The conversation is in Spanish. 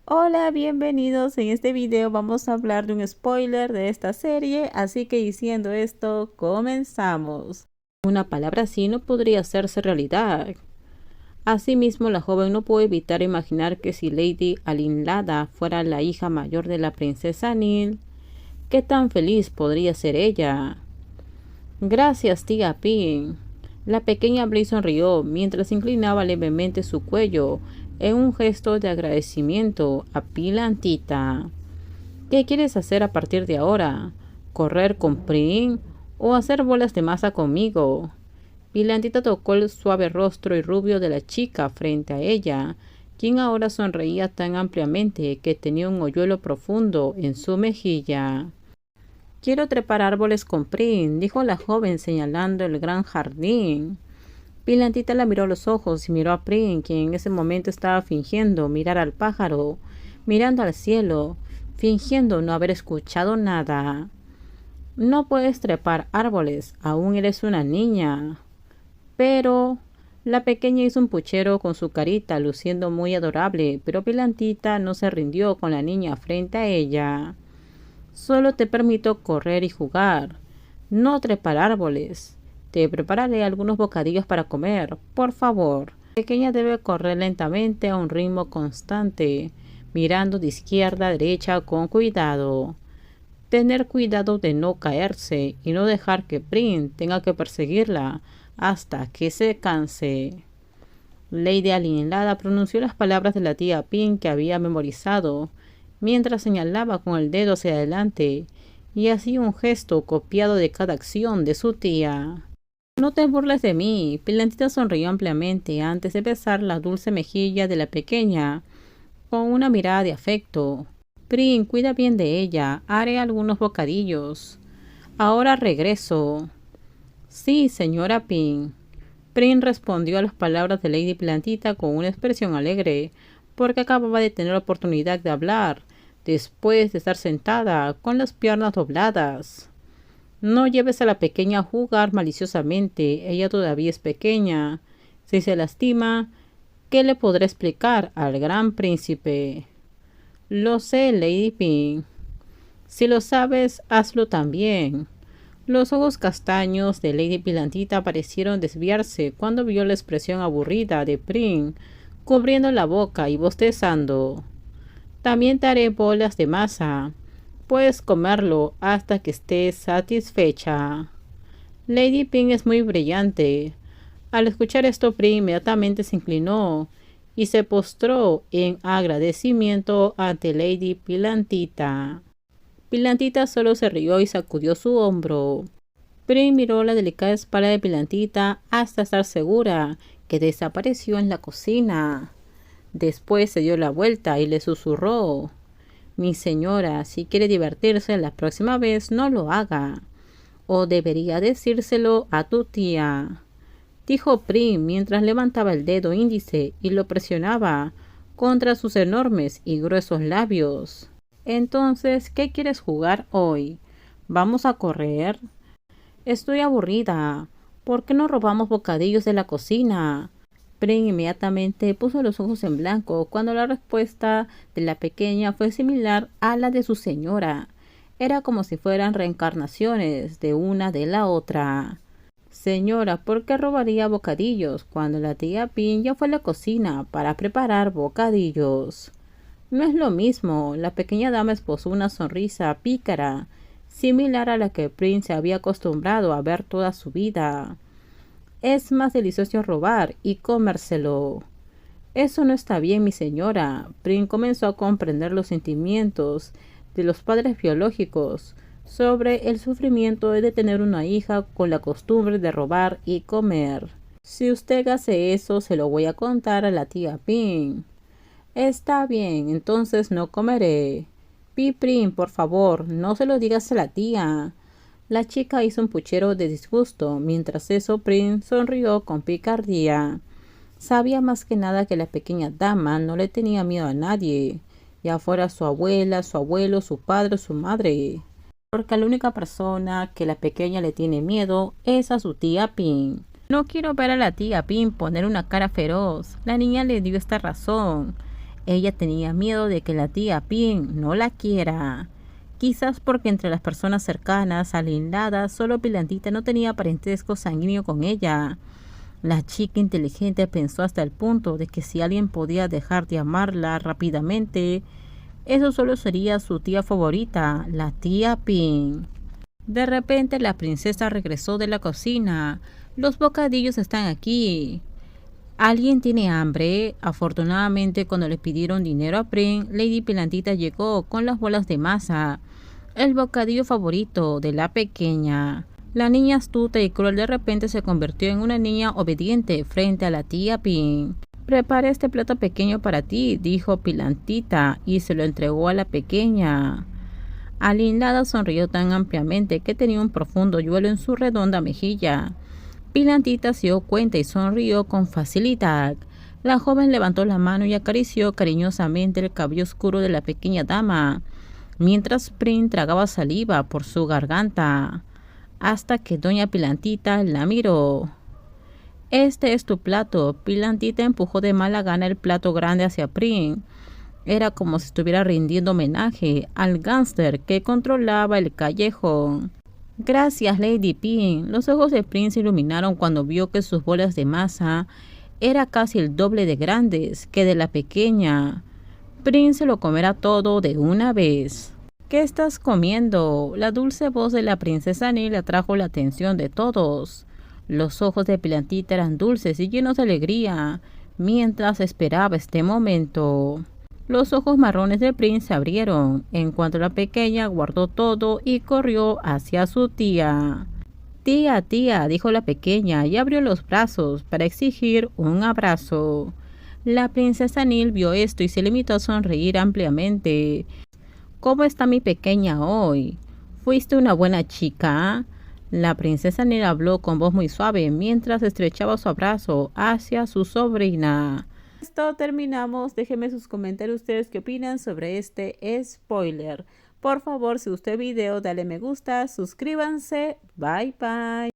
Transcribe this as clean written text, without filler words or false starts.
Hola, bienvenidos. En este video vamos a hablar de un spoiler de esta serie, así que diciendo esto, comenzamos. Una palabra así no podría hacerse realidad. Asimismo, la joven no pudo evitar imaginar que si Lady Alinlada fuera la hija mayor de la princesa Nil, qué tan feliz podría ser ella. Gracias, tía Pin. La pequeña Brie sonrió mientras inclinaba levemente su cuello en un gesto de agradecimiento a Pilantita. ¿Qué quieres hacer a partir de ahora? ¿Correr con Prin o hacer bolas de masa conmigo? Pilantita tocó el suave rostro y rubio de la chica frente a ella, quien ahora sonreía tan ampliamente que tenía un hoyuelo profundo en su mejilla. Quiero trepar árboles con Prin, dijo la joven señalando el gran jardín. Pilantita la miró a los ojos y miró a Prin, quien en ese momento estaba fingiendo mirar al pájaro, mirando al cielo, fingiendo no haber escuchado nada. No puedes trepar árboles, aún eres una niña. Pero la pequeña hizo un puchero con su carita, luciendo muy adorable, pero Pilantita no se rindió con la niña frente a ella. Solo te permito correr y jugar, no trepar árboles. Te prepararé algunos bocadillos para comer, por favor. La pequeña debe correr lentamente a un ritmo constante, mirando de izquierda a derecha con cuidado. Tener cuidado de no caerse y no dejar que Prin tenga que perseguirla hasta que se canse. Lady Alinlada pronunció las palabras de la tía Pin que había memorizado, mientras señalaba con el dedo hacia adelante y hacía un gesto copiado de cada acción de su tía. No te burles de mí. Pilantita sonrió ampliamente antes de besar la dulce mejilla de la pequeña con una mirada de afecto. Prin, cuida bien de ella. Haré algunos bocadillos. Ahora regreso. Sí, señora Pin. Prin respondió a las palabras de Lady Plantita con una expresión alegre, porque acababa de tener la oportunidad de hablar, después de estar sentada con las piernas dobladas. No lleves a la pequeña a jugar maliciosamente, ella todavía es pequeña. Si se lastima, ¿qué le podré explicar al gran príncipe? Lo sé, Lady Pin. Si lo sabes, hazlo también. Los ojos castaños de Lady Pilantita parecieron desviarse cuando vio la expresión aburrida de Prin, cubriendo la boca y bostezando. También te haré bolas de masa. Puedes comerlo hasta que estés satisfecha. Lady Pin es muy brillante. Al escuchar esto, Prin inmediatamente se inclinó y se postró en agradecimiento ante Lady Pilantita. Pilantita solo se rió y sacudió su hombro. Prin miró la delicada espalda de Pilantita hasta estar segura que desapareció en la cocina. Después se dio la vuelta y le susurró: Mi señora, si quiere divertirse la próxima vez, no lo haga. O debería decírselo a tu tía, dijo Prin mientras levantaba el dedo índice y lo presionaba contra sus enormes y gruesos labios. Entonces, ¿qué quieres jugar hoy? ¿Vamos a correr? Estoy aburrida. ¿Por qué no robamos bocadillos de la cocina? Prin inmediatamente puso los ojos en blanco cuando la respuesta de la pequeña fue similar a la de su señora. Era como si fueran reencarnaciones de una de la otra. Señora, ¿por qué robaría bocadillos cuando la tía Pin ya fue a la cocina para preparar bocadillos? No es lo mismo. La pequeña dama esbozó una sonrisa pícara, similar a la que Prin se había acostumbrado a ver toda su vida. Es más delicioso robar y comérselo. Eso no está bien, mi señora. Prin comenzó a comprender los sentimientos de los padres biológicos sobre el sufrimiento de tener una hija con la costumbre de robar y comer. Si usted hace eso, se lo voy a contar a la tía Pin. Está bien, entonces no comeré. Prin, por favor, no se lo digas a la tía. La chica hizo un puchero de disgusto, mientras eso Prin sonrió con picardía. Sabía más que nada que la pequeña dama no le tenía miedo a nadie, ya fuera su abuela, su abuelo, su padre o su madre. Porque a la única persona que la pequeña le tiene miedo es a su tía Pin. No quiero ver a la tía Pin poner una cara feroz. La niña le dio esta razón. Ella tenía miedo de que la tía Pin no la quiera. Quizás porque entre las personas cercanas a Lin Lada solo Pilantita no tenía parentesco sanguíneo con ella. La chica inteligente pensó hasta el punto de que si alguien podía dejar de amarla rápidamente, eso solo sería su tía favorita, la tía Pin. De repente la princesa regresó de la cocina. Los bocadillos están aquí. ¿Alguien tiene hambre? Afortunadamente, cuando le pidieron dinero a Prin, Lady Pilantita llegó con las bolas de masa, el bocadillo favorito de la pequeña. La niña astuta y cruel de repente se convirtió en una niña obediente frente a la tía Pin. «Prepara este plato pequeño para ti», dijo Pilantita, y se lo entregó a la pequeña. Lin Lada sonrió tan ampliamente que tenía un profundo yuelo en su redonda mejilla. Pilantita se dio cuenta y sonrió con facilidad. La joven levantó la mano y acarició cariñosamente el cabello oscuro de la pequeña dama, mientras Prin tragaba saliva por su garganta, hasta que doña Pilantita la miró. «Este es tu plato». Pilantita empujó de mala gana el plato grande hacia Prin. Era como si estuviera rindiendo homenaje al gángster que controlaba el callejón. «Gracias, Lady Pin». Los ojos de Prin se iluminaron cuando vio que sus bolas de masa eran casi el doble de grandes que de la pequeña. Prin se lo comerá todo de una vez. «¿Qué estás comiendo?». La dulce voz de la princesa Nil atrajo la atención de todos. Los ojos de Pilantita eran dulces y llenos de alegría mientras esperaba este momento. Los ojos marrones de Prin se abrieron en cuanto la pequeña guardó todo y corrió hacia su tía. «Tía, tía», dijo la pequeña y abrió los brazos para exigir un abrazo. La princesa Nil vio esto y se limitó a sonreír ampliamente. «¿Cómo está mi pequeña hoy? ¿Fuiste una buena chica?». La princesa Nil habló con voz muy suave mientras estrechaba su abrazo hacia su sobrina. Esto terminamos. Déjenme sus comentarios ustedes qué opinan sobre este spoiler. Por favor, si gustó el video, dale me gusta, suscríbanse. Bye bye.